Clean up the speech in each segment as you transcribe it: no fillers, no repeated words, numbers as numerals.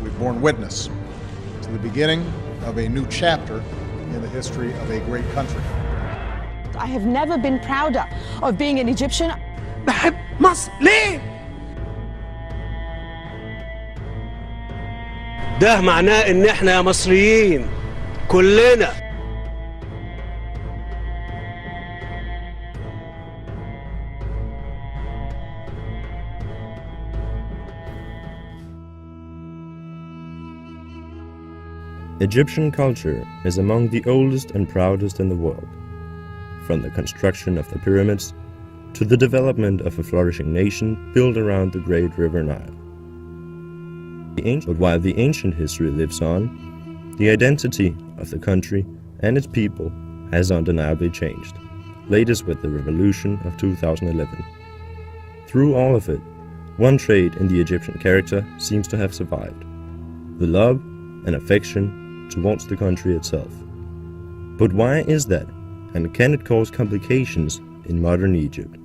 we've borne witness to the beginning of a new chapter in the history of a great country. I have never been prouder of being an Egyptian. بحب مصر ليه؟ ده معناه ان احنا يا مصريين كلنا. Egyptian culture is among the oldest and proudest in the world, from the construction of the pyramids to the development of a flourishing nation built around the great river Nile. But while the ancient history lives on, the identity of the country and its people has undeniably changed, latest with the revolution of 2011. Through all of it, one trait in the Egyptian character seems to have survived: the love and affection towards the country itself. But why is that, and can it cause complications in modern Egypt?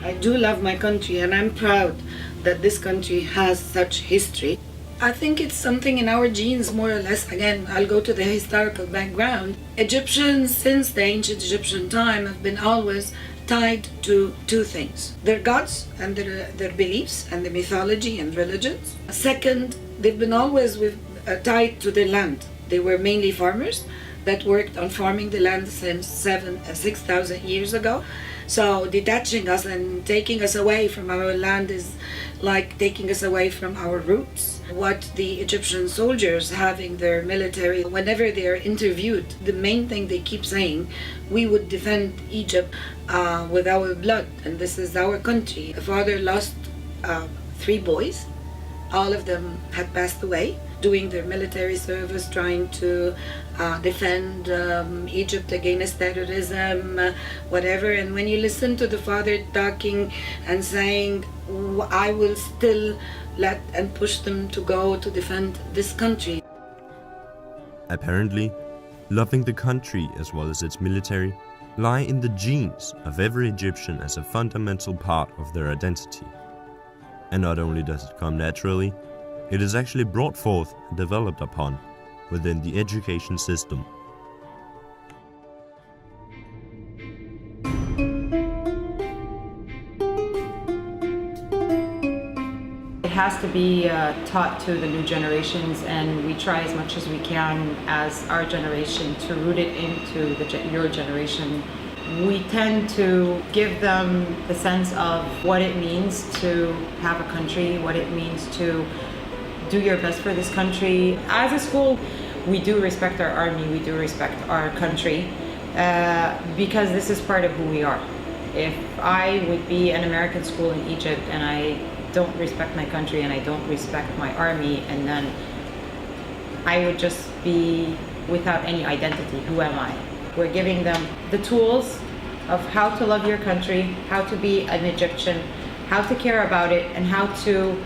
I do love my country, and I'm proud that this country has such history. I think it's something in our genes, more or less. Again, I'll go to the historical background. Egyptians, since the ancient Egyptian time, have been always tied to two things: their gods and their beliefs and the mythology and religions. Second, they've been always tied to the land. They were mainly farmers that worked on farming the land since 6,000 years ago. So detaching us and taking us away from our land is like taking us away from our roots. What the Egyptian soldiers having their military, whenever they are interviewed, the main thing they keep saying: we would defend Egypt with our blood, and this is our country. A father lost 3 boys. All of them had passed away doing their military service, trying to defend Egypt against terrorism, whatever. And when you listen to the father talking and saying, I will still let and push them to go to defend this country. Apparently, loving the country as well as its military lie in the genes of every Egyptian as a fundamental part of their identity. And not only does it come naturally, it is actually brought forth and developed upon within the education system. It has to be taught to the new generations, and we try as much as we can as our generation to root it into your generation. We tend to give them the sense of what it means to have a country, what it means to do your best for this country. As a school, we do respect our army, we do respect our country, because this is part of who we are. If I would be an American school in Egypt and I don't respect my country and I don't respect my army, and then I would just be without any identity. Who am I? We're giving them the tools of how to love your country, how to be an Egyptian, how to care about it, and how to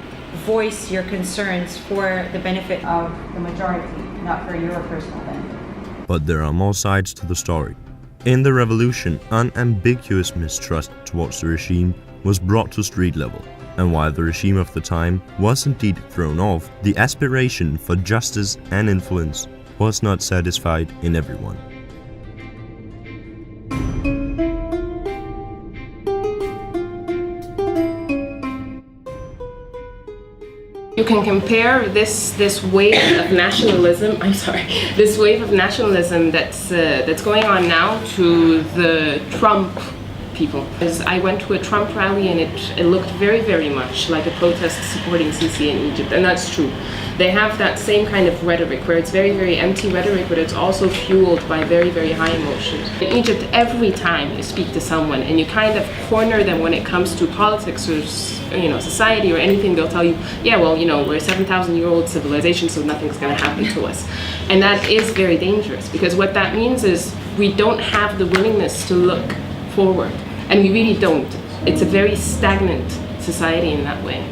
voice your concerns for the benefit of the majority, not for your personal benefit. But there are more sides to the story. In the revolution, unambiguous mistrust towards the regime was brought to street level. And while the regime of the time was indeed thrown off, the aspiration for justice and influence was not satisfied in everyone. You can compare this wave of nationalism. This wave of nationalism that's going on now to the Trump people. Because I went to a Trump rally and it looked very, very much like a protest supporting Sisi in Egypt, and that's true. They have that same kind of rhetoric where it's very, very empty rhetoric, but it's also fueled by very, very high emotions. In Egypt, every time you speak to someone and you kind of corner them when it comes to politics or society or anything, they'll tell you, yeah, well, we're a 7,000-year-old civilization, so nothing's going to happen to us. And that is very dangerous, because what that means is we don't have the willingness to look forward. And we really don't. It's a very stagnant society in that way.